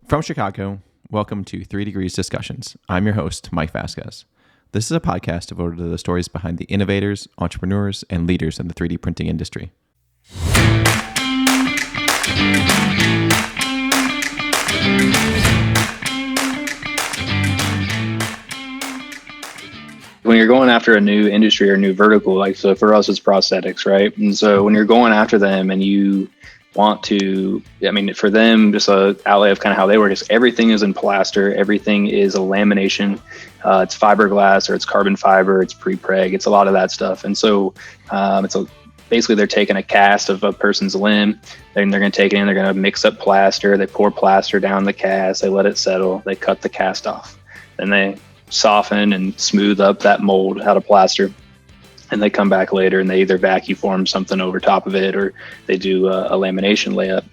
From Chicago, welcome to 3Degrees Discussions. I'm your host, Mike Vasquez. This is a podcast devoted to the stories behind the innovators, entrepreneurs, and leaders in the 3D printing industry. When you're going after a new industry or a new vertical, like so for us, it's prosthetics, right? And so when you're going after them and you want to, for them, just a outlay of kind of how they work is everything is in plaster, everything is a lamination, it's fiberglass or it's carbon fiber, it's pre-preg, it's a lot of that stuff. And so basically they're taking a cast of a person's limb, then they're going to take it in, they're going to mix up plaster, they pour plaster down the cast, they let it settle, they cut the cast off, then they soften and smooth up that mold out of plaster. And they come back later and they either vacuum form something over top of it or they do a lamination layup.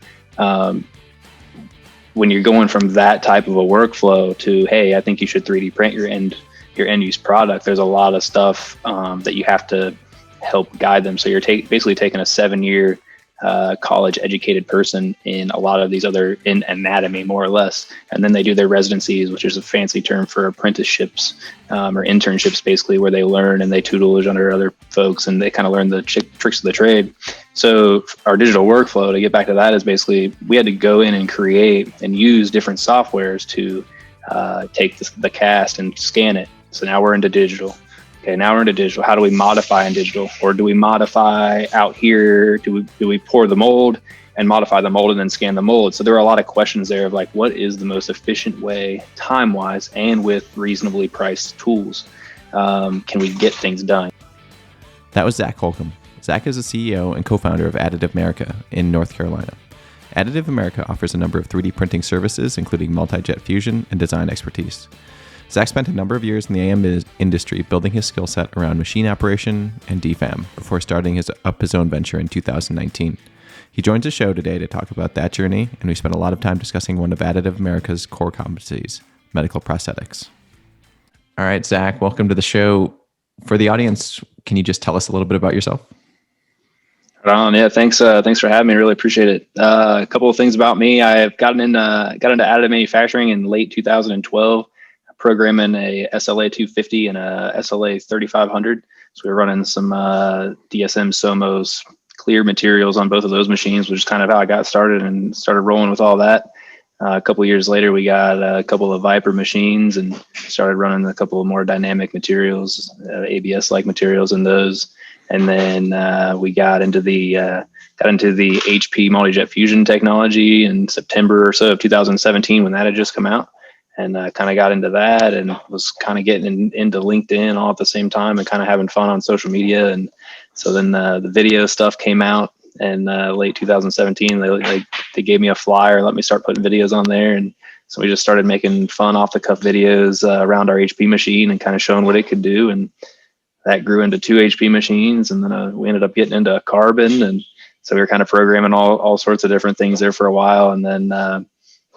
When you're going from that type of a workflow to, hey, I think you should 3D print your end use product, there's a lot of stuff that you have to help guide them. So you're basically taking a 7-year college educated person in a lot of these other in anatomy, more or less. And then they do their residencies, which is a fancy term for apprenticeships or internships, basically, where they learn and they tutelage under other folks and they kind of learn the tricks of the trade. So our digital workflow, to get back to that, is basically we had to go in and create and use different softwares to take the cast and scan it. So now we're into digital. Okay, now we're into digital. How do we modify in digital? Or do we modify out here? Do we pour the mold and modify the mold and then scan the mold? So there are a lot of questions there of like, what is the most efficient way, time-wise, and with reasonably priced tools, can we get things done? That was Zac Holcomb. Zac is the CEO and co-founder of Additive America in North Carolina. Additive America offers a number of 3D printing services, including multi-jet fusion and design expertise. Zac spent a number of years in the AM industry building his skill set around machine operation and DfAM before starting his own venture in 2019. He joins the show today to talk about that journey, and we spent a lot of time discussing one of Additive America's core competencies, medical prosthetics. All right, Zac, welcome to the show. For the audience, can you just tell us a little bit about yourself? Yeah, thanks for having me. Really appreciate it. A couple of things about me. I've got into additive manufacturing in late 2012. Programming a SLA 250 and a SLA 3500. So we were running some DSM Somos clear materials on both of those machines, which is kind of how I got started and started rolling with all that. A couple of years later, we got a couple of Viper machines and started running a couple of more dynamic materials, ABS-like materials in those. And then we got into the HP multi-jet fusion technology in September or so of 2017 when that had just come out. And kind of got into that and was kind of getting into LinkedIn all at the same time and kind of having fun on social media. And so then the video stuff came out in late 2017. They gave me a flyer, let me start putting videos on there. And so we just started making fun off the cuff videos around our HP machine and kind of showing what it could do. And that grew into 2 HP machines. And then we ended up getting into carbon. And so we were kind of programming all sorts of different things there for a while. And then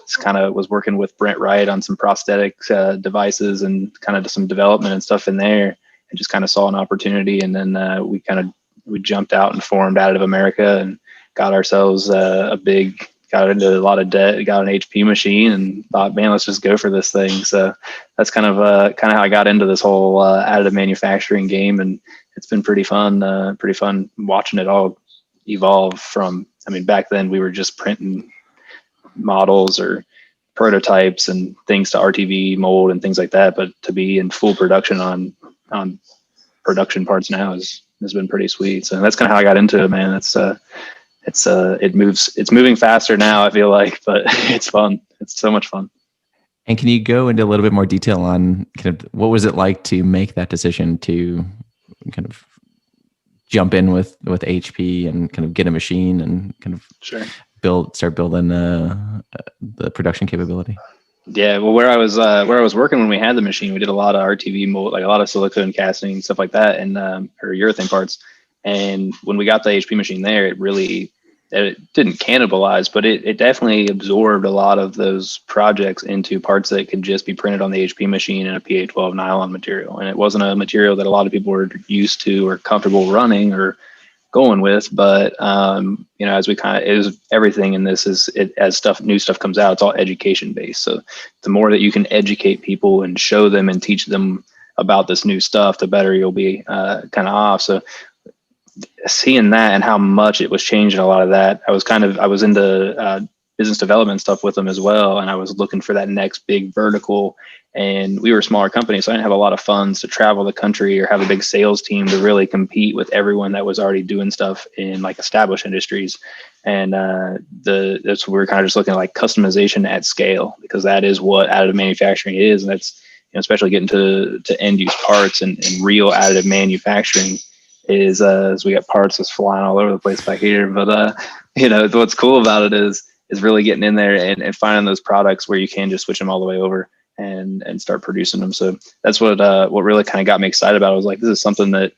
just kind of was working with Brent Wright on some prosthetic devices and kind of some development and stuff in there, and just kind of saw an opportunity. And then we jumped out and formed Additive America and got ourselves got into a lot of debt, got an HP machine and thought, man, let's just go for this thing. So that's kind of how I got into this whole additive manufacturing game. And it's been pretty fun watching it all evolve from, back then we were just printing models or prototypes and things to RTV mold and things like that, but to be in full production on production parts now has been pretty sweet. So that's kind of how I got into it, man. It's moving faster now, I feel like, but it's fun. It's so much fun. And can you go into a little bit more detail on kind of what was it like to make that decision to kind of jump in with HP and kind of get a machine and kind of start building the production capability? Yeah, well, where I was working when we had the machine, we did a lot of RTV mold, like a lot of silicone casting and stuff like that, and or urethane parts. And when we got the HP machine there, it didn't cannibalize, but it definitely absorbed a lot of those projects into parts that could just be printed on the HP machine in a PA12 nylon material. And it wasn't a material that a lot of people were used to or comfortable running or going with. But as we everything in this as new stuff comes out, it's all education based. So the more that you can educate people and show them and teach them about this new stuff, the better you'll be kind of off. So seeing that and how much it was changing a lot of that, I was into business development stuff with them as well. And I was looking for that next big vertical, and we were a smaller company, so I didn't have a lot of funds to travel the country or have a big sales team to really compete with everyone that was already doing stuff in like established industries. And that's we were kind of just looking at like customization at scale, because that is what additive manufacturing is. And that's, especially getting to end use parts and real additive manufacturing is, as we got parts that's flying all over the place back here. But what's cool about it is really getting in there and finding those products where you can just switch them all the way over and start producing them. So that's what really kind of got me excited about it. I was like, this is something that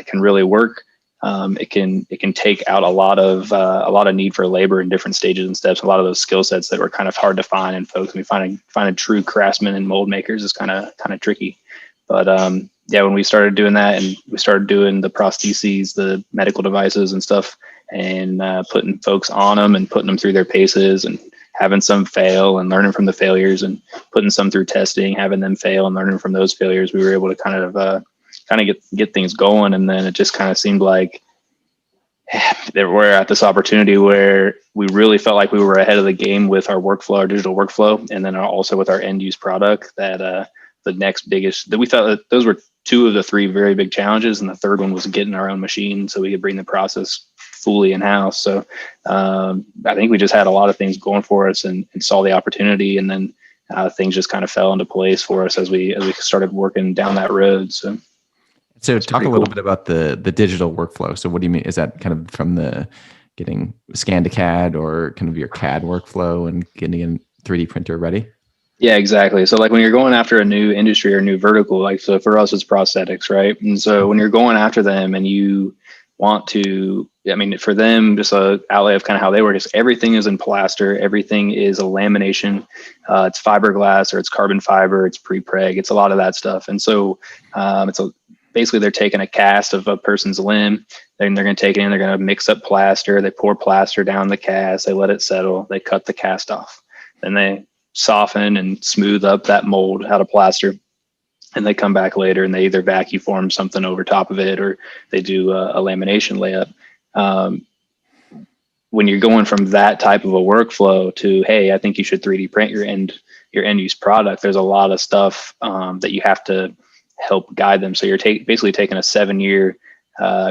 can really work. It can take out a lot of need for labor in different stages and steps. A lot of those skill sets that were kind of hard to find in folks. Finding true craftsmen and mold makers is kind of tricky. But when we started doing that and we started doing the prostheses, the medical devices and stuff, and putting folks on them and putting them through their paces and having some fail and learning from the failures, and putting some through testing, having them fail and learning from those failures, we were able to kind of get things going. And then it just kind of seemed like we're at this opportunity where we really felt like we were ahead of the game with our workflow, our digital workflow, and then also with our end use product. That the next biggest, that we thought that those were two of the three very big challenges, and the third one was getting our own machine so we could bring the process fully in house. So I think we just had a lot of things going for us and saw the opportunity, and then things just kind of fell into place for us as we started working down that road. So talk a little bit about the digital workflow. So what do you mean? Is that kind of from the getting scan to CAD, or kind of your CAD workflow and getting a 3D printer ready? Yeah, exactly. So like when you're going after a new industry or new vertical, like, so for us, it's prosthetics, right? And so when you're going after them and you want to, for them, just a outlay of kind of how they work is everything is in plaster. Everything is a lamination. It's fiberglass or it's carbon fiber. It's pre-preg. It's a lot of that stuff. And so basically they're taking a cast of a person's limb. Then they're going to take it in. They're going to mix up plaster. They pour plaster down the cast. They let it settle. They cut the cast off. Then they soften and smooth up that mold out of plaster. And they come back later and they either vacuum form something over top of it, or they do a lamination layup. When you're going from that type of a workflow to, hey, I think you should 3D print your end use product, there's a lot of stuff that you have to help guide them. So you're basically taking a 7-year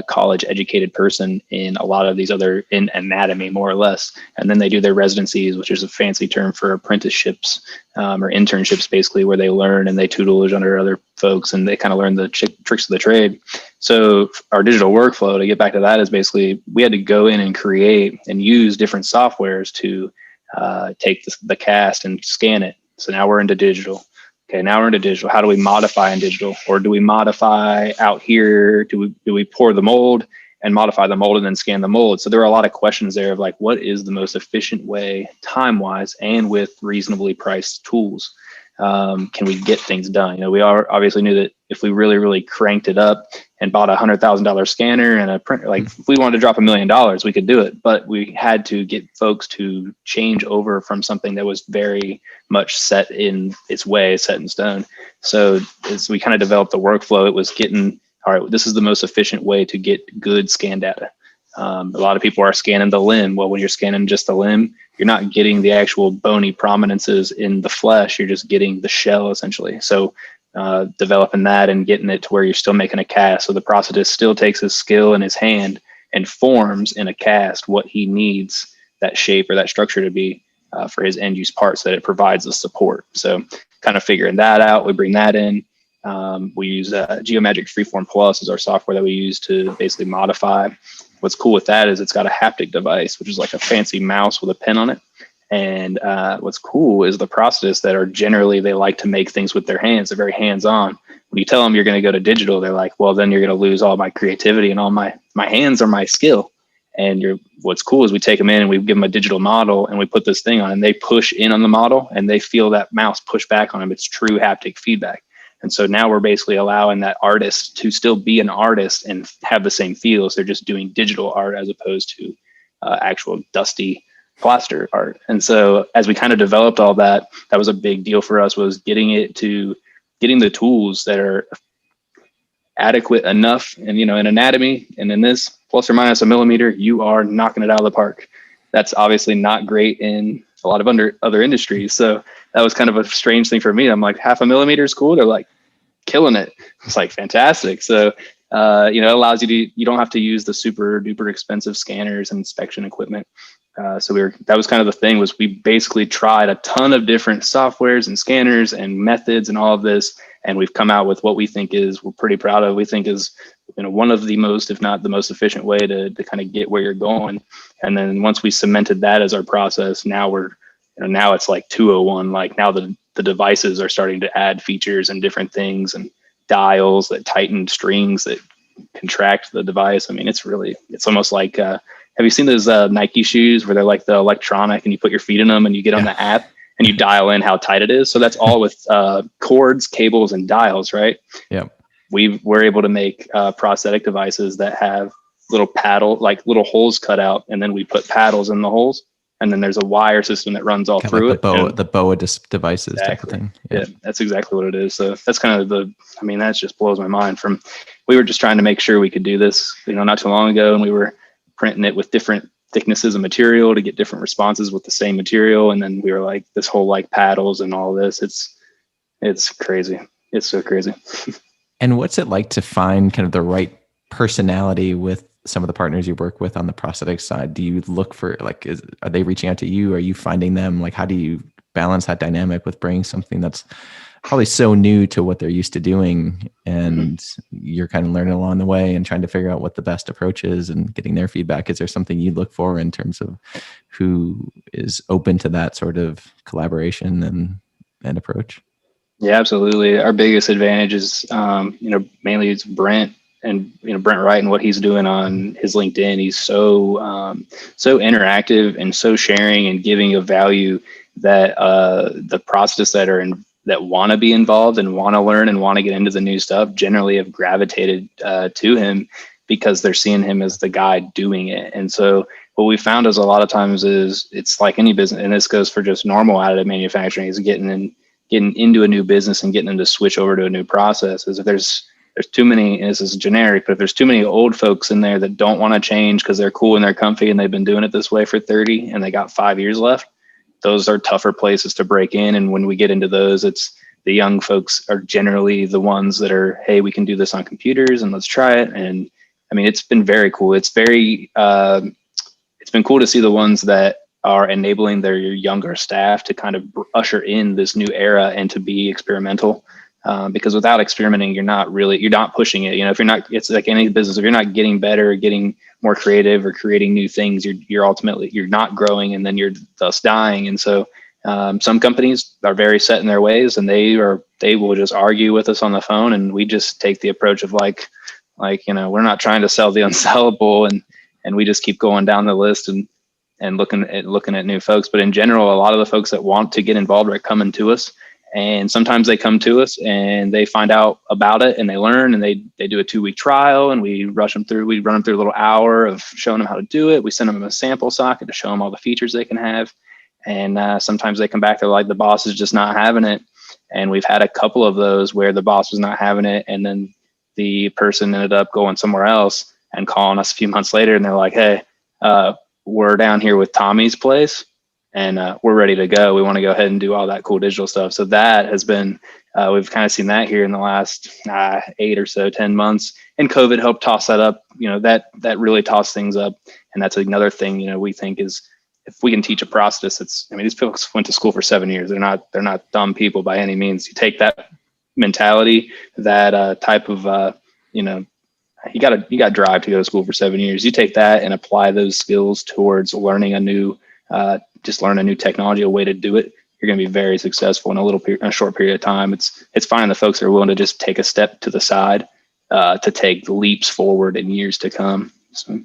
college educated person in a lot of these other, in anatomy more or less, and then they do their residencies, which is a fancy term for apprenticeships or internships, basically, where they learn and they tutelage under other folks and they kind of learn the tricks of the trade. So our digital workflow, to get back to that, is basically we had to go in and create and use different softwares to take the cast and scan it. So now we're into digital. Okay, now we're into digital. How do we modify in digital? Or do we modify out here? Do we pour the mold and modify the mold and then scan the mold? So there are a lot of questions there of like, what is the most efficient way, time-wise, and with reasonably priced tools? Can we get things done? We obviously knew that if we really, really cranked it up and bought a $100,000 scanner and a printer, like if we wanted to drop $1 million, we could do it. But we had to get folks to change over from something that was very much set in its way, set in stone. So as we kind of developed the workflow, it was getting, all right, this is the most efficient way to get good scan data. A lot of people are scanning the limb. Well, when you're scanning just the limb, you're not getting the actual bony prominences in the flesh. You're just getting the shell, essentially. So developing that and getting it to where you're still making a cast. So the prosthetist still takes his skill in his hand and forms in a cast what he needs that shape or that structure to be for his end use part, so that it provides the support. So kind of figuring that out, we bring that in. We use Geomagic Freeform Plus as our software that we use to basically modify. What's cool with that is it's got a haptic device, which is like a fancy mouse with a pen on it. And what's cool is the prosthetists that are generally, they like to make things with their hands. They're very hands-on. When you tell them you're going to go to digital, they're like, well, then you're going to lose all my creativity and all my hands are my skill. And what's cool is we take them in and we give them a digital model and we put this thing on and they push in on the model and they feel that mouse push back on them. It's true haptic feedback. And so now we're basically allowing that artist to still be an artist and have the same feels. They're just doing digital art as opposed to actual dusty plaster art. And so as we kind of developed all that, that was a big deal for us, was getting the tools that are adequate enough. And, in anatomy and in this plus or minus a millimeter, you are knocking it out of the park. That's obviously not great in a lot of other industries. So that was kind of a strange thing for me. I'm like, half a millimeter is cool. They're like killing it. It's like fantastic. So, it allows you don't have to use the super duper expensive scanners and inspection equipment. That was kind of the thing, was we basically tried a ton of different softwares and scanners and methods and all of this. And we've come out with what we're pretty proud of. We think is, one of the most, if not the most efficient way to kind of get where you're going. And then once we cemented that as our process, now now it's like 201. Like now the devices are starting to add features and different things and dials that tighten strings that contract the device. I mean, it's almost like, have you seen those Nike shoes where they're like the electronic and you put your feet in them and you get on the app and you dial in how tight it is? So that's all with cords, cables, and dials, right? Yeah. We're able to make prosthetic devices that have little holes cut out, and then we put paddles in the holes, and then there's a wire system that runs all through it. The BOA devices exactly. type of thing. Yeah, that's exactly what it is. So that's kind of that just blows my mind. We were just trying to make sure we could do this, not too long ago, and we were printing it with different thicknesses of material to get different responses with the same material. And then we were like, this whole like paddles and all this, it's crazy. It's so crazy. And what's it like to find kind of the right personality with some of the partners you work with on the prosthetic side? Do you look for are they reaching out to you? Are you finding them? Like, how do you balance that dynamic with bringing something that's probably so new to what they're used to doing, and you're kind of learning along the way and trying to figure out what the best approach is and getting their feedback? Is there something you look for in terms of who is open to that sort of collaboration and approach? Yeah, absolutely. Our biggest advantage is, mainly it's Brent and, Brent Wright and what he's doing on his LinkedIn. He's so interactive and so sharing and giving of value that the prosthetists that want to be involved and want to learn and want to get into the new stuff generally have gravitated to him because they're seeing him as the guy doing it. And so what we found is a lot of times is it's like any business, and this goes for just normal additive manufacturing, is getting into a new business and getting them to switch over to a new process. Is if there's too many, and this is generic, but if there's too many old folks in there that don't want to change because they're cool and they're comfy and they've been doing it this way for 30 and they got 5 years left, those are tougher places to break in. And when we get into those, it's the young folks are generally the ones that are, hey, we can do this on computers and let's try it. And I mean, it's been very cool. It's been cool to see the ones that are enabling their younger staff to kind of usher in this new era and to be experimental. Because without experimenting, you're not pushing it. If you're not, it's like any business, if you're not getting better, or getting more creative or creating new things, you're ultimately not growing, and then you're thus dying. And so some companies are very set in their ways, and they will just argue with us on the phone. And we just take the approach of we're not trying to sell the unsellable, and we just keep going down the list and looking at new folks. But in general, a lot of the folks that want to get involved are coming to us. And sometimes they come to us and they find out about it and they learn, and they do a 2-week trial, and we run them through a little hour of showing them how to do it. We send them a sample socket to show them all the features they can have. And sometimes they come back, they're like, the boss is just not having it. And we've had a couple of those where the boss was not having it, and then the person ended up going somewhere else and calling us a few months later, and they're like, hey, we're down here with Tommy's place, and we're ready to go. We want to go ahead and do all that cool digital stuff. So that has been, we've kind of seen that here in the last 8 or so, 10 months. And COVID helped toss that up. That really tossed things up. And that's another thing, we think is, if we can teach a prosthetist, these folks went to school for 7 years. They're not dumb people by any means. You take that mentality, that type of, you got to drive to go to school for 7 years. You take that and apply those skills towards learning a new technology, a way to do it. You're going to be very successful in a short period of time. It's finding the folks that are willing to just take a step to the side to take leaps forward in years to come. So,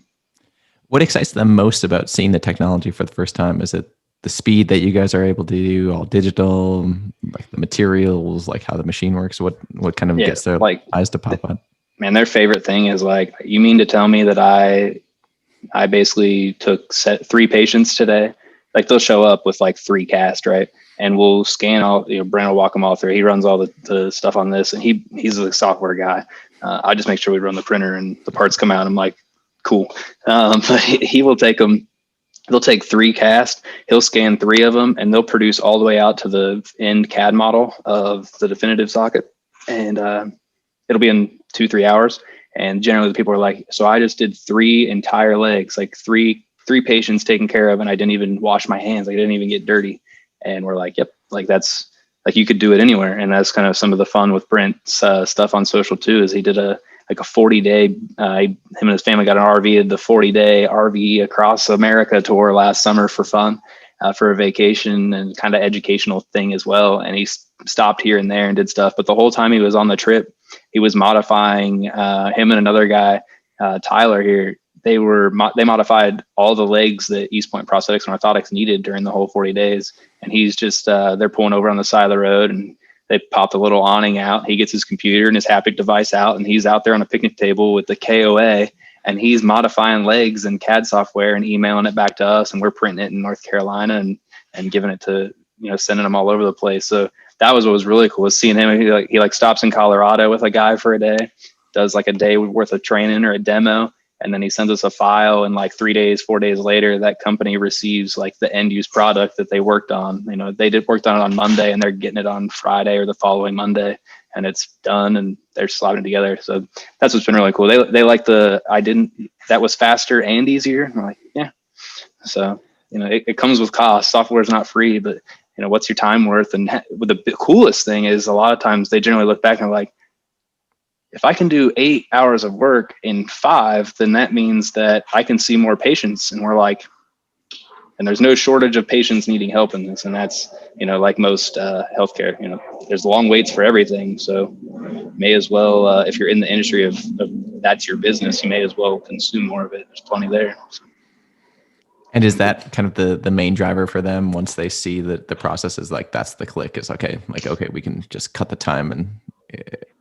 what excites them most about seeing the technology for the first time? Is it the speed that you guys are able to do all digital, like the materials, like how the machine works? What kind of gets their eyes to pop on? Man, their favorite thing is like, you mean to tell me that I basically took 3 patients today? Like they'll show up with like 3 casts, right? And we'll scan all, Brent will walk them all through. He runs all the stuff on this, and he's a software guy. I just make sure we run the printer and the parts come out. I'm like, cool. But he will take them. They'll take 3 casts. He'll scan 3 of them, and they'll produce all the way out to the end CAD model of the definitive socket. And it'll be in 2-3 hours. And generally the people are like, so I just did 3 entire legs, like three patients taken care of, and I didn't even wash my hands. I didn't even get dirty. And we're like, yep, like that's like, you could do it anywhere. And that's kind of some of the fun with Brent's stuff on social too, is he did a 40-day, him and his family got an RV, did the 40-day RV across America tour last summer for fun, for a vacation and kind of educational thing as well. And he stopped here and there and did stuff. But the whole time he was on the trip, he was modifying, him and another guy, Tyler here, they modified all the legs that East Point Prosthetics and Orthotics needed during the whole 40 days. And he's just, they're pulling over on the side of the road, and they pop the little awning out. He gets his computer and his haptic device out, and he's out there on a picnic table with the KOA, and he's modifying legs and CAD software and emailing it back to us. And we're printing it in North Carolina and giving it to, sending them all over the place. So that was what was really cool, was seeing him. He stops in Colorado with a guy for a day, does like a day worth of training or a demo. And then he sends us a file, and like 3 days, 4 days later, that company receives like the end use product that they worked on. They worked on it on Monday, and they're getting it on Friday or the following Monday, and it's done, and they're slapping it together. So that's what's been really cool. They like that was faster and easier. I'm like, yeah. So, it comes with cost. Software is not free, but what's your time worth? And the coolest thing is, a lot of times they generally look back and like, if I can do 8 hours of work in 5, then that means that I can see more patients. And we're like, and there's no shortage of patients needing help in this. And that's, like most healthcare, there's long waits for everything. So may as well, if you're in the industry of that's your business, you may as well consume more of it. There's plenty there. And is that kind of the main driver for them once they see that the process is like, that's the click, is okay, we can just cut the time and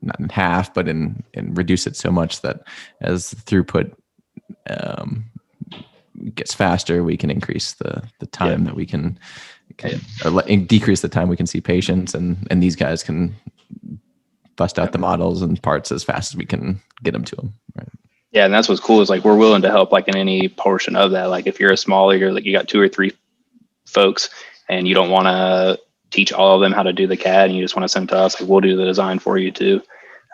not in half, but and reduce it so much that as the throughput gets faster, we can increase the time that we can or decrease the time we can see patients, and these guys can bust out the models and parts as fast as we can get them to them. Right. Yeah, and that's what's cool, is like we're willing to help like in any portion of that. Like if you're a smaller, you're like, you got 2 or 3 folks and you don't want to teach all of them how to do the CAD, and you just want to send it to us, like we'll do the design for you too.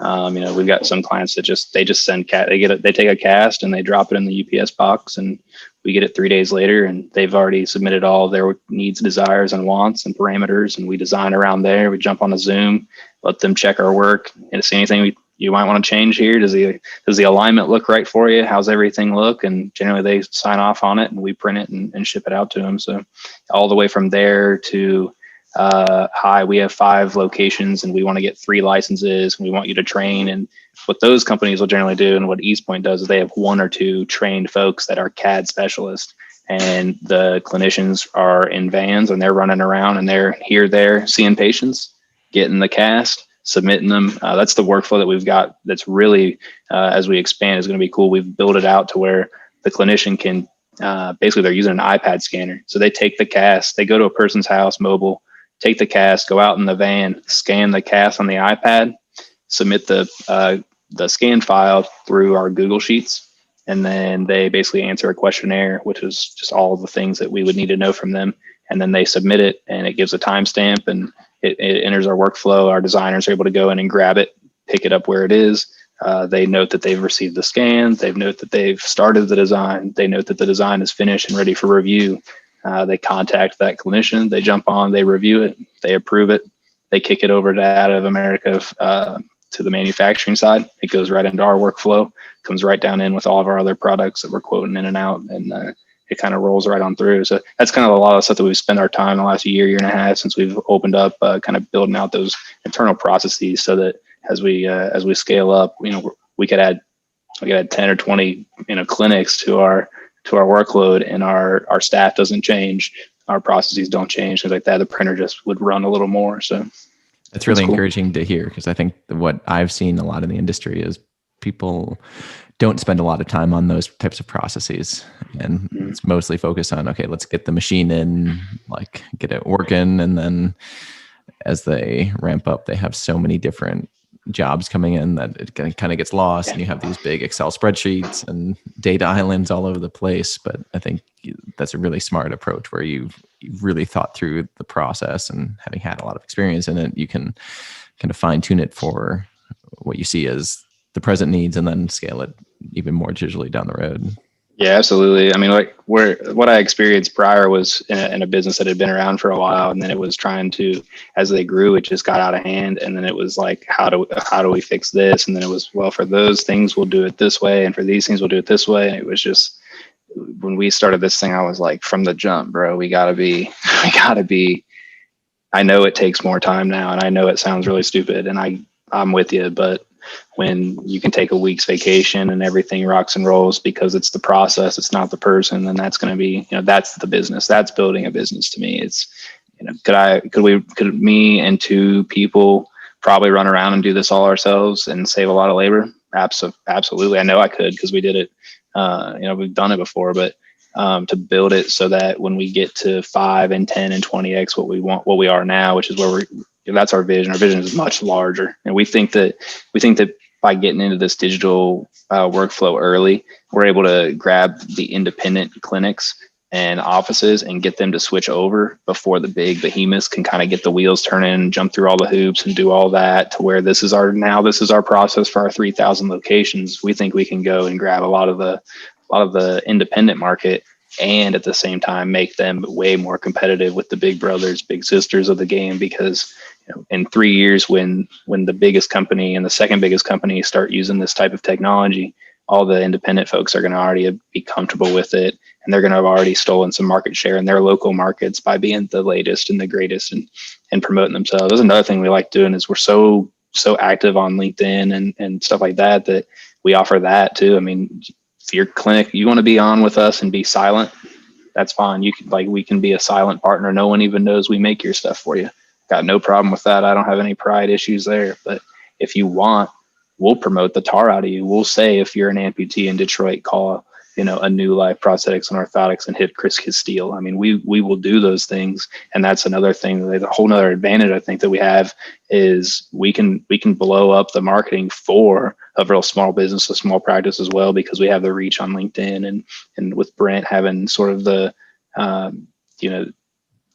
We've got some clients that they just send CAD. They take a cast and they drop it in the UPS box, and we get it 3 days later, and they've already submitted all their needs, desires, and wants and parameters, and we design around there. We jump on a Zoom, let them check our work, and see anything you might want to change here. Does the alignment look right for you? How's everything look? And generally they sign off on it, and we print it and ship it out to them. So all the way from there to hi, we have 5 locations and we want to get 3 licenses, and we want you to train. And what those companies will generally do, and what East Point does, is they have 1 or 2 trained folks that are CAD specialists, and the clinicians are in vans and they're running around and they're here, there, seeing patients, getting the cast, submitting them. That's the workflow that we've got. That's really, as we expand, is going to be cool. We've built it out to where the clinician can, basically they're using an iPad scanner. So they take the cast, they go to a person's house, mobile, take the cast, go out in the van, scan the cast on the iPad, submit the scan file through our Google Sheets, and then they basically answer a questionnaire, which is just all the things that we would need to know from them. And then they submit it, and it gives a timestamp, and it enters our workflow. Our designers are able to go in and grab it, pick it up where it is. They note that they've received the scan. They note that they've started the design. They note that the design is finished and ready for review. They contact that clinician, they jump on, they review it, they approve it, they kick it over to Additive America to the manufacturing side. It goes right into our workflow, comes right down in with all of our other products that we're quoting in and out, and it kind of rolls right on through. So that's kind of a lot of stuff that we've spent our time the last year and a half since we've opened up, kind of building out those internal processes, so that as we scale up, we could add 10 or 20 clinics to our workload, and our staff doesn't change. our processes don't change, things like that. The printer just would run a little more. So that's really cool. encouraging to hear, because I think what I've seen a lot in the industry is people don't spend a lot of time on those types of processes, and it's mostly focused on, okay, let's get the machine in, like get it working, and then as they ramp up, they have so many different jobs coming in that it kind of gets lost, and you have these big Excel spreadsheets and data islands all over the place. But I think that's a really smart approach where you've really thought through the process, and having had a lot of experience in it, you can kind of fine tune it for what you see as the present needs, and then scale it even more digitally down the road. Yeah, absolutely. I mean, like what I experienced prior was in a business that had been around for a while, and then it was trying to, as they grew, it just got out of hand. And then it was like, how do we fix this? And then it was, well, for those things we'll do it this way, and for these things we'll do it this way. And it was just, when we started this thing, I was like, from the jump, bro, we gotta be. I know it takes more time now, and I know it sounds really stupid, and I'm with you, but when you can take a week's vacation and everything rocks and rolls because it's the process, it's not the person, then that's going to be, that's the business. That's building a business to me. It's, could me and two people probably run around and do this all ourselves and save a lot of labor? Absolutely. I know I could, because we did it. We've done it before, but to build it so that when we get to 5 and 10 and 20x what we are now, which is where that's our vision. Our vision is much larger, and we think that by getting into this digital workflow early, we're able to grab the independent clinics and offices and get them to switch over before the big behemoths can kind of get the wheels turning and jump through all the hoops and do all that, to where this is our process for our 3,000 locations. We think we can go and grab a lot of the independent market, and at the same time make them way more competitive with the big brothers, big sisters of the game. Because in 3 years, when the biggest company and the second biggest company start using this type of technology, all the independent folks are going to already be comfortable with it, and they're going to have already stolen some market share in their local markets by being the latest and the greatest and promoting themselves. That's another thing we like doing, is we're so active on LinkedIn and stuff like that we offer that too. I mean, if your clinic, you want to be on with us and be silent, that's fine. We can be a silent partner. No one even knows we make your stuff for you. Got no problem with that. I don't have any pride issues there. But if you want, we'll promote the tar out of you. We'll say, if you're an amputee in Detroit, call a New Life Prosthetics and Orthotics and hit Chris Castile. I mean, we will do those things. And that's another thing, the whole nother advantage I think that we have is we can blow up the marketing for a real small business, a small practice as well, because we have the reach on LinkedIn, and with Brent having sort of the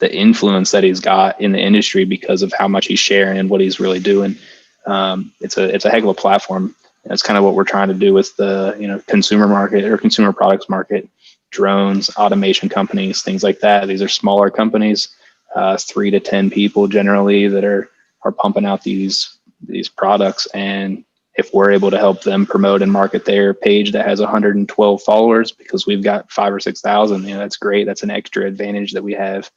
influence that he's got in the industry because of how much he's sharing and what he's really doing. It's a heck of a platform. That's kind of what we're trying to do with the consumer market or consumer products market, drones, automation companies, things like that. These are smaller companies, 3 to 10 people generally, that are pumping out these products. And if we're able to help them promote and market their page that has 112 followers because we've got 5,000 or 6,000, that's great. That's an extra advantage that we have,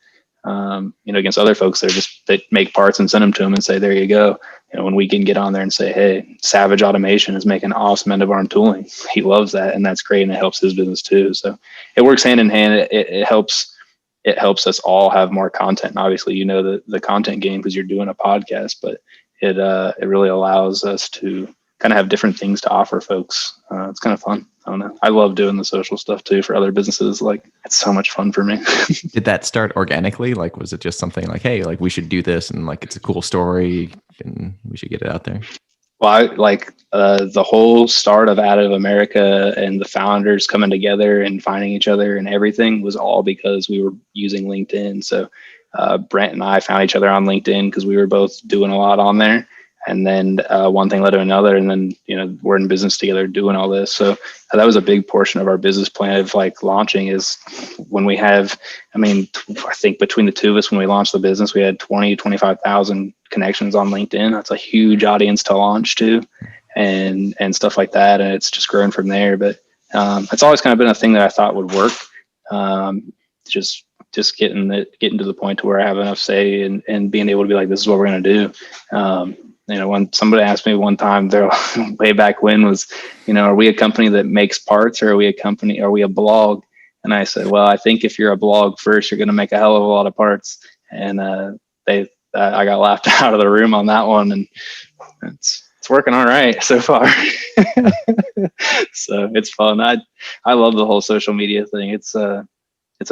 against other folks that make parts and send them to them and say, there you go. When we can get on there and say, hey, Savage Automation is making awesome end of arm tooling. He loves that. And that's great. And it helps his business too. So it works hand in hand. It helps us all have more content. And obviously, the content game, because you're doing a podcast, but it really allows us to kind of have different things to offer folks. It's kind of fun. I don't know. I love doing the social stuff too for other businesses. Like, it's so much fun for me. Did that start organically? Like, was it just something like, hey, like we should do this, and like it's a cool story and we should get it out there? Well, the whole start of Additive America and the founders coming together and finding each other and everything was all because we were using LinkedIn. So Brent and I found each other on LinkedIn because we were both doing a lot on there. And then one thing led to another, and then we're in business together doing all this. So that was a big portion of our business plan of launching, is when we have, I think between the two of us, when we launched the business, we had 25,000 connections on LinkedIn. That's a huge audience to launch to, and stuff like that. And it's just grown from there. But it's always kind of been a thing that I thought would work. Just getting to the point to where I have enough say and being able to be like, this is what we're going to do. When somebody asked me one time, they're way back when, was, are we a company that makes parts, or are we a blog? And I said, well, I think if you're a blog first, you're going to make a hell of a lot of parts. And I got laughed out of the room on that one, and it's working all right so far. So it's fun. I love the whole social media thing. It's a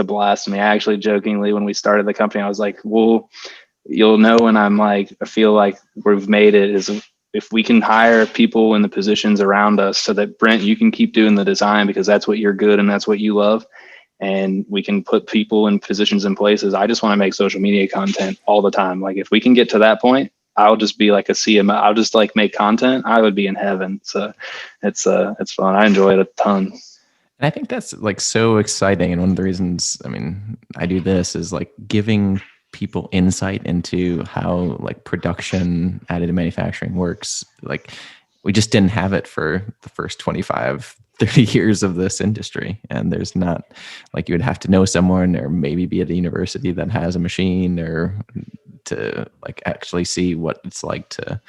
blast to me. I actually jokingly, when we started the company, I was like, well, you'll know when I feel like we've made it is if we can hire people in the positions around us so that, Brent, you can keep doing the design because that's what you're good and that's what you love. And we can put people in positions and places. I just want to make social media content all the time. Like if we can get to that point, I'll just be like a CMO. I'll just like make content. I would be in heaven. So it's fun. I enjoy it a ton. And I think that's like so exciting. And one of the reasons, I mean, I do this is like giving people insight into how like production additive manufacturing works. Like we just didn't have it for the first 25, 30 years of this industry. And there's not like, you would have to know someone or maybe be at a university that has a machine or to like actually see what it's like to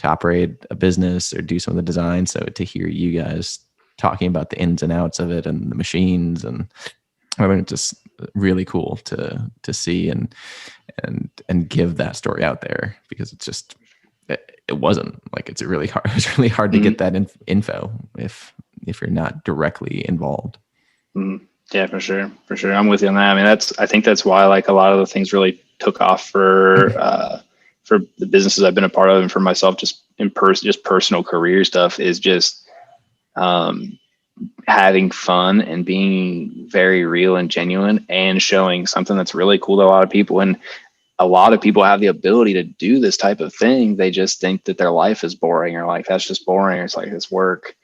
operate a business or do some of the design. So to hear you guys talking about the ins and outs of it and the machines, and I mean, it's just really cool to see and give that story out there, because it's just, it wasn't like, it's really hard. It was really hard to get that info if you're not directly involved. Yeah, for sure. I'm with you on that. I mean, I think that's why like a lot of the things really took off for the businesses I've been a part of, and for myself, just just personal career stuff, is just having fun and being very real and genuine and showing something that's really cool to a lot of people. And a lot of people have the ability to do this type of thing. They just think that their life is boring, or like, that's just boring. It's like, it's work.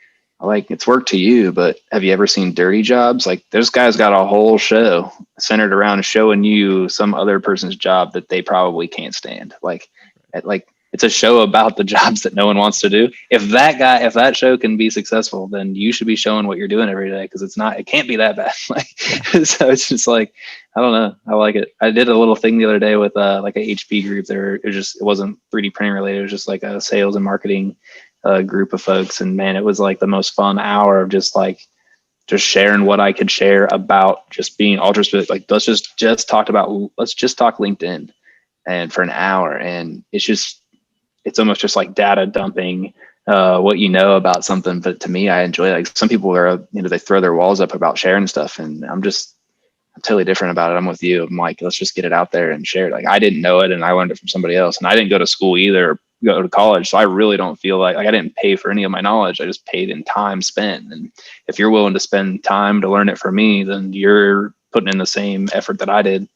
Like, it's work to you, but have you ever seen Dirty Jobs? Like, this guy's got a whole show centered around showing you some other person's job that they probably can't stand. Like it's a show about the jobs that no one wants to do. If that show can be successful, then you should be showing what you're doing every day, because it can't be that bad. Like, so it's just like, I don't know. I like it. I did a little thing the other day with like a HP group there. It wasn't 3D printing related. It was just like a sales and marketing group of folks. And man, it was like the most fun hour of just sharing what I could share about just being ultra specific. Like, let's just talk LinkedIn and for an hour. And it's almost just like data dumping what you know about something. But to me, I enjoy it. Like, some people are, they throw their walls up about sharing stuff, and I'm totally different about it. I'm with you. I'm like, let's just get it out there and share it. Like, I didn't know it, and I learned it from somebody else, and I didn't go to school either, or go to college. So I really don't feel like I didn't pay for any of my knowledge. I just paid in time spent. And if you're willing to spend time to learn it from me, then you're putting in the same effort that I did.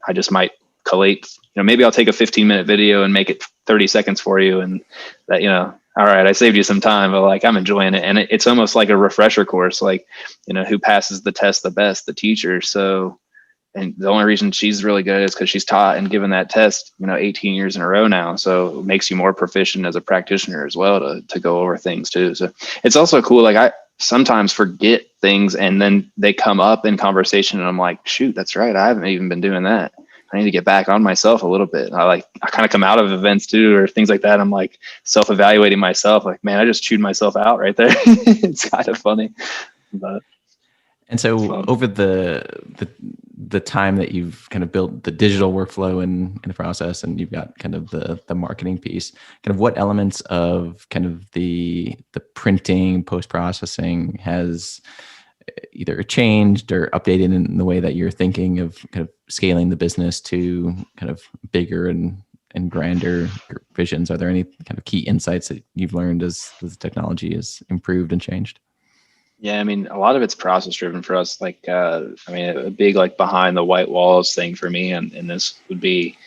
I just might collate, maybe I'll take a 15-minute video and make it 30 seconds for you. And that, all right, I saved you some time, but like, I'm enjoying it. And it's almost like a refresher course, like, who passes the test the best, the teacher. So, and the only reason she's really good is because she's taught and given that test, 18 years in a row now. So it makes you more proficient as a practitioner as well to go over things too. So it's also cool. Like, I sometimes forget things, and then they come up in conversation, and I'm like, shoot, that's right, I haven't even been doing that. I need to get back on myself a little bit. I kind of come out of events too, or things like that. I'm like self-evaluating myself. Like, man, I just chewed myself out right there. It's kind of funny, but. And so over the time that you've kind of built the digital workflow in the process, and you've got kind of the marketing piece, kind of what elements of kind of the printing, post-processing has either changed or updated in the way that you're thinking of kind of scaling the business to kind of bigger and grander visions? Are there any kind of key insights that you've learned as the technology has improved and changed? Yeah, I mean, a lot of it's process driven for us. Like, a big like behind the white walls thing for me, and this would be,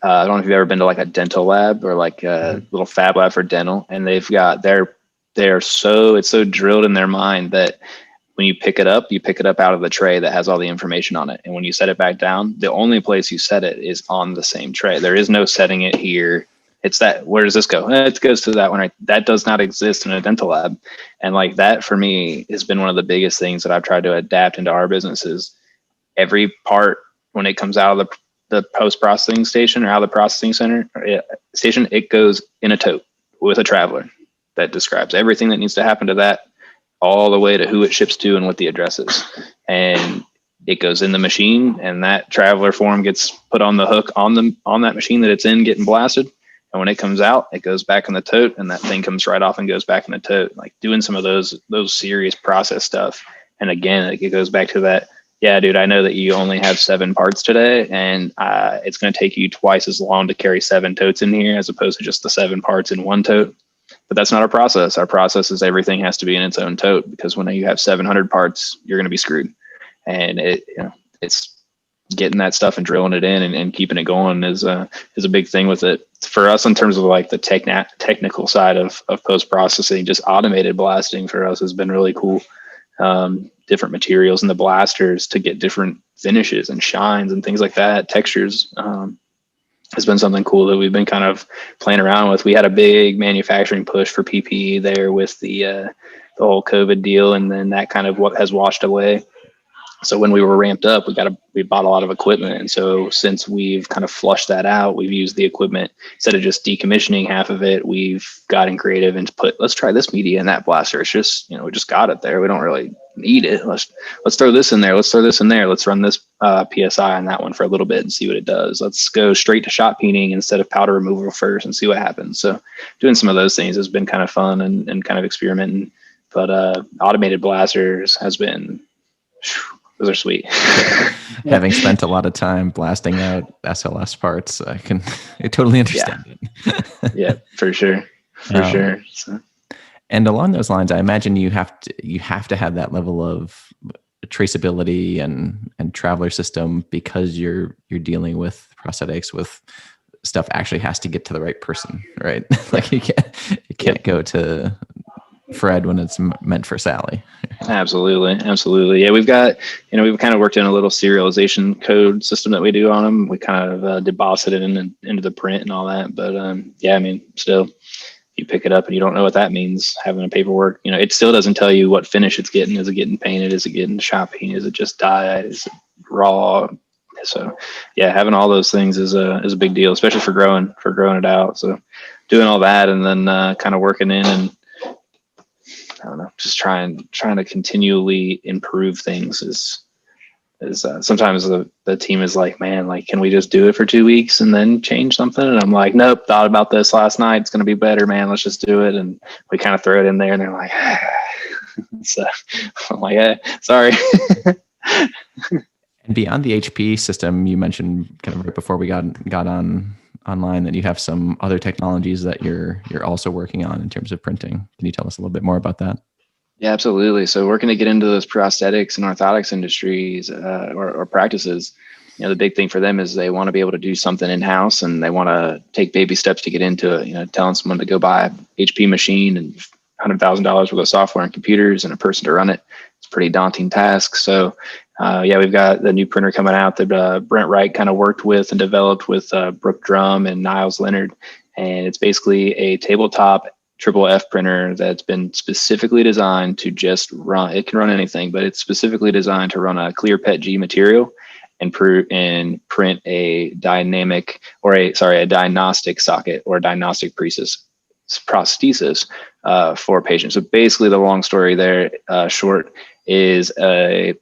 I don't know if you've ever been to like a dental lab or like a little fab lab for dental, and they've got it's so drilled in their mind that when you pick it up out of the tray that has all the information on it, and when you set it back down, the only place you set it is on the same tray. There is no setting it here. It's that, where does this go? It goes to that one, right? That does not exist in a dental lab. And like, that for me has been one of the biggest things that I've tried to adapt into our businesses. Every part, when it comes out of the post-processing station or out of the processing station, it goes in a tote with a traveler that describes everything that needs to happen to that, all the way to who it ships to and what the address is. And it goes in the machine, and that traveler form gets put on the hook on that machine that it's in getting blasted. And when it comes out, it goes back in the tote, and that thing comes right off and goes back in the tote. Like doing some of those serious process stuff. And again, it goes back to that. Yeah, dude, I know that you only have 7 parts today, and it's going to take you twice as long to carry 7 totes in here as opposed to just the 7 parts in one tote. But that's not our process. Our process is everything has to be in its own tote, because when you have 700 parts, you're going to be screwed. And it's getting that stuff and drilling it in and keeping it going is a big thing with it. For us, in terms of like the technical side of post-processing, just automated blasting for us has been really cool. Different materials in the blasters to get different finishes and shines and things like that, textures, has been something cool that we've been kind of playing around with. We had a big manufacturing push for PPE there with the whole COVID deal, and then that kind of what has washed away. So when we were ramped up, we bought a lot of equipment. And so since we've kind of flushed that out, we've used the equipment instead of just decommissioning half of it. We've gotten creative and let's try this media in that blaster. It's just, we just got it there. We don't really need it. Let's throw this in there. Let's throw this in there. Let's run this PSI on that one for a little bit and see what it does. Let's go straight to shot peening instead of powder removal first and see what happens. So doing some of those things has been kind of fun and kind of experimenting. But automated blasters has been, those are sweet. Having spent a lot of time blasting out SLS parts, I totally understand it. Yeah, for sure. For sure. So. And along those lines, I imagine you have to have that level of traceability and traveler system, because you're dealing with prosthetics, with stuff actually has to get to the right person, right? Like you can't go to Fred when it's meant for Sally. Absolutely. Yeah, we've got, we've kind of worked in a little serialization code system that we do on them. We kind of deposit it into the print and all that. But still, you pick it up and you don't know what that means. Having a paperwork, it still doesn't tell you what finish it's getting. Is it getting painted? Is it getting shot painted? Is it just dyed? Is it raw? So yeah, having all those things is a big deal, especially for growing it out. So doing all that and then kind of working in and I don't know, just trying to continually improve things is sometimes the team is like, man, like, can we just do it for 2 weeks and then change something? And I'm like, nope, thought about this last night. It's going to be better, man. Let's just do it. And we kind of throw it in there and they're like, so I'm like, sorry. And beyond the HP system, you mentioned kind of right before we got online that you have some other technologies that you're also working on in terms of printing. Can you tell us a little bit more about that? Yeah, absolutely. So working to get into those prosthetics and orthotics industries or practices, the big thing for them is they want to be able to do something in-house and they want to take baby steps to get into it. Telling someone to go buy an HP machine and $100,000 worth of software and computers and a person to run it, it's a pretty daunting task. So we've got the new printer coming out that Brent Wright kind of worked with and developed with Brooke Drum and Niles Leonard. And it's basically a tabletop DfAM printer that's been specifically designed to just run. It can run anything, but it's specifically designed to run a clear PETG material and print a dynamic a diagnostic socket or a diagnostic prosthesis for patients. So basically the long story there, short, is a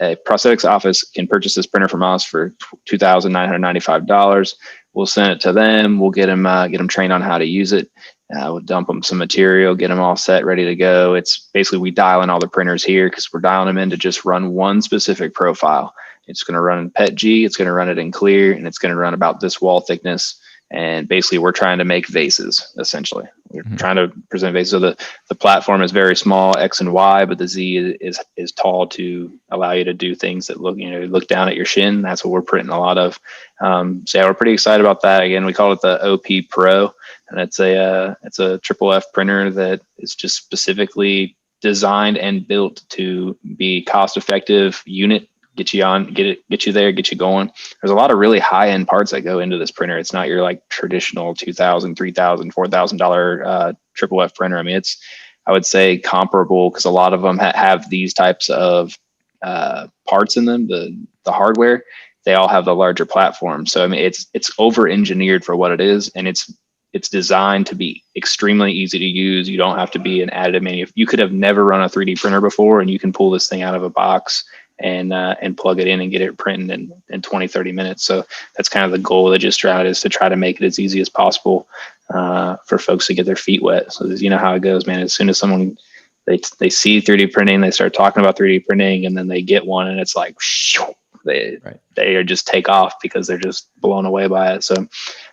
prosthetics office can purchase this printer from us for $2,995. We'll send it to them. We'll get them trained on how to use it. We'll dump them some material, get them all set, ready to go. It's basically we dial in all the printers here because we're dialing them in to just run one specific profile. It's going to run in PETG. It's going to run it in clear, and it's going to run about this wall thickness. And basically, we're trying to make vases, essentially. We're trying to present vases. So the platform is very small, X and Y, but the Z is tall to allow you to do things that look down at your shin. That's what we're printing a lot of. We're pretty excited about that. Again, we call it the OP Pro, and it's a DfAM printer that is just specifically designed and built to be cost-effective unit. Get you there, get you going. There's a lot of really high end parts that go into this printer. It's not your like traditional $2,000, $3,000, $4,000 DfAM printer. I mean, it's, I would say comparable because a lot of them have these types of parts in them. The hardware, they all have the larger platform. So I mean, it's over engineered for what it is, and it's designed to be extremely easy to use. You don't have to be an additive manufacturer. You could have never run a 3D printer before, and you can pull this thing out of a box and plug it in and get it printing in 20, 30 minutes. So that's kind of the goal of the Gist route, is to try to make it as easy as possible for folks to get their feet wet. So you know how it goes, man. As soon as someone they see 3D printing, they start talking about 3D printing, and then they get one, and it's like they are just take off because they're just blown away by it. So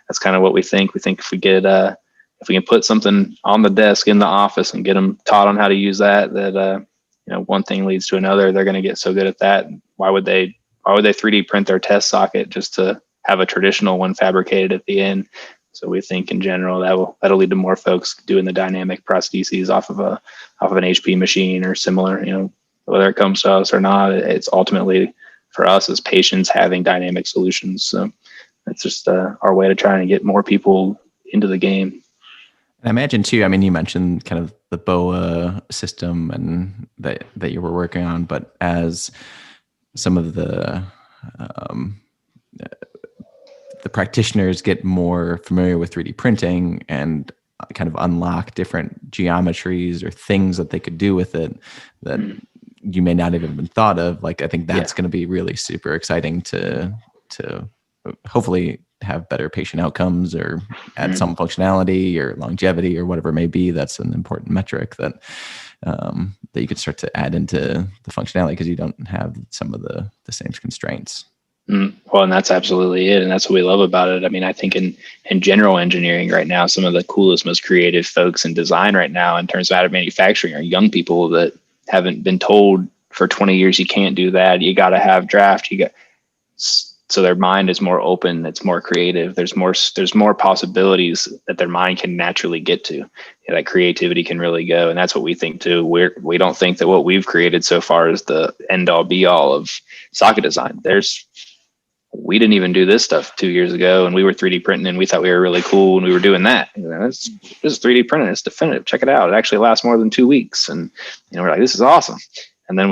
that's kind of what we think. We think if we get if we can put something on the desk in the office and get them taught on how to use that one thing leads to another. They're going to get so good at that. Why would they 3D print their test socket just to have a traditional one fabricated at the end? So we think in general that'll lead to more folks doing the dynamic prostheses off of an HP machine or similar. Whether it comes to us or not, it's ultimately for us as patients having dynamic solutions. So it's just our way to try and get more people into the game. I imagine too, you mentioned kind of the BOA system and that you were working on, but as some of the practitioners get more familiar with 3D printing and kind of unlock different geometries or things that they could do with it that you may not have even thought of, I think that's going to be really super exciting to hopefully have better patient outcomes or add some functionality or longevity or whatever it may be. That's an important metric that you could start to add into the functionality because you don't have some of the same constraints. Well, and that's absolutely it. And that's what we love about it. I think in general engineering right now, some of the coolest, most creative folks in design right now in terms of additive manufacturing are young people that haven't been told for 20 years, you can't do that. You got to have draft. So their mind is more open. It's more creative. There's more possibilities that their mind can naturally get to. That creativity can really go. And that's what we think too. We don't think that what we've created so far is the end all be all of socket design. We didn't even do this stuff 2 years ago, and we were 3D printing and we thought we were really cool and we were doing that. This is 3D printing. It's definitive. Check it out. It actually lasts more than 2 weeks. And we're like, this is awesome. And then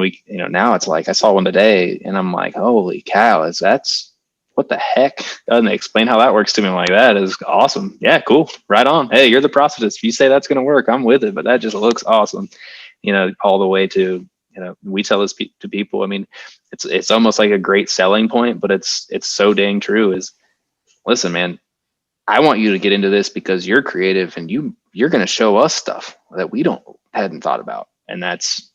now it's like, I saw one today and I'm like, holy cow, that's what the heck? And they explain how that works to me. I'm like, that is awesome. Yeah, cool. Right on. Hey, you're the prosthetist. If you say that's going to work, I'm with it, but that just looks awesome. All the way to, we tell this to people. It's almost like a great selling point, but it's so dang true is, listen, man, I want you to get into this because you're creative and you're going to show us stuff that we hadn't thought about. And that's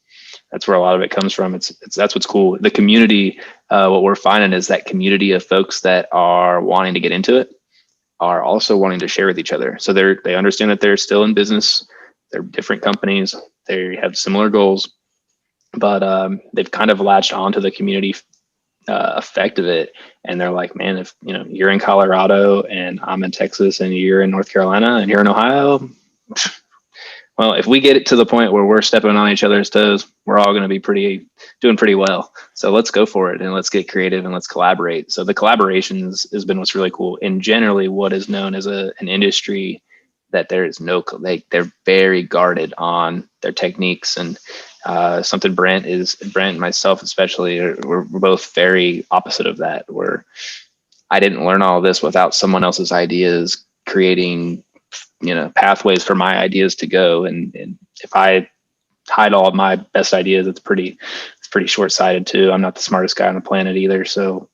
where a lot of it comes from. That's what's cool. The community, what we're finding is that community of folks that are wanting to get into it are also wanting to share with each other. So they understand that they're still in business. They're different companies. They have similar goals, but they've kind of latched onto the community effect of it. And they're like, man, if you're in Colorado and I'm in Texas and you're in North Carolina and you're in Ohio, well, if we get it to the point where we're stepping on each other's toes, we're all going to be doing pretty well. So let's go for it and let's get creative and let's collaborate. So the collaborations has been what's really cool. And generally what is known as an industry that there is they're very guarded on their techniques, and something Brent and myself especially, we're both very opposite of that, where I didn't learn all of this without someone else's ideas creating pathways for my ideas to go. And if I hide all of my best ideas, it's pretty short-sighted too. I'm not the smartest guy on the planet either. So,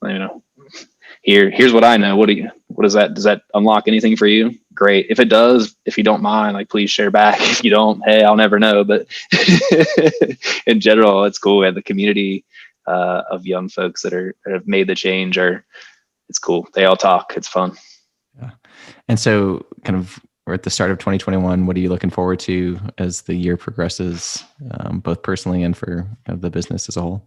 here's what I know. Does that unlock anything for you? Great. If it does, if you don't mind, please share back. If you don't, hey, I'll never know. But in general, it's cool. We have the community of young folks that have made the change. It's cool. They all talk. It's fun. Yeah. And so kind of, we're at the start of 2021. What are you looking forward to as the year progresses, both personally and for the business as a whole?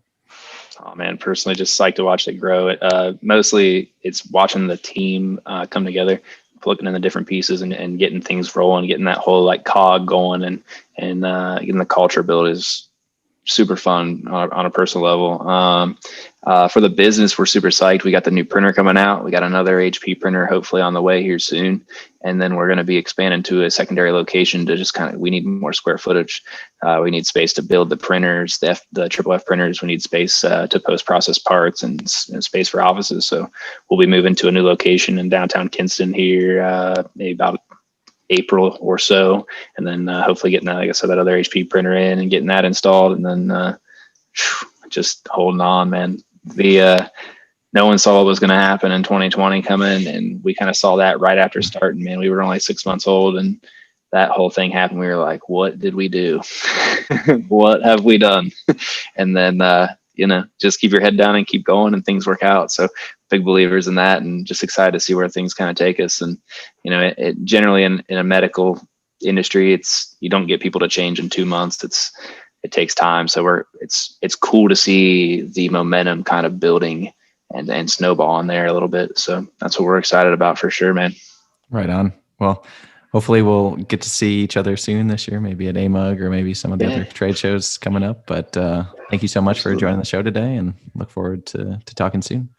Oh man, personally, just psyched to watch it grow. Mostly it's watching the team come together, looking in the different pieces and getting things rolling, getting that whole cog going and getting the culture built is super fun on a personal level. For the business, we're super psyched. We got the new printer coming out. We got another HP printer hopefully on the way here soon. And then we're going to be expanding to a secondary location to just we need more square footage. We need space to build the printers, the triple F printers. We need space to post-process parts and space for offices. So we'll be moving to a new location in downtown Kinston here, maybe about April or so, and then hopefully getting that, like I said, that other HP printer in and getting that installed, and then just holding on, man. No one saw what was going to happen in 2020 coming, and we kind of saw that right after starting, man. We were only 6 months old, and that whole thing happened. We were like, what did we do? What have we done? And then, just keep your head down and keep going, and things work out. So big believers in that, and just excited to see where things kind of take us. And, it generally in a medical industry, you don't get people to change in 2 months. It takes time. So it's cool to see the momentum kind of building and snowballing there a little bit. So that's what we're excited about for sure, man. Right on. Well, hopefully we'll get to see each other soon this year, maybe at AMUG or maybe some of the other trade shows coming up. But thank you so much for joining the show today, and look forward to talking soon.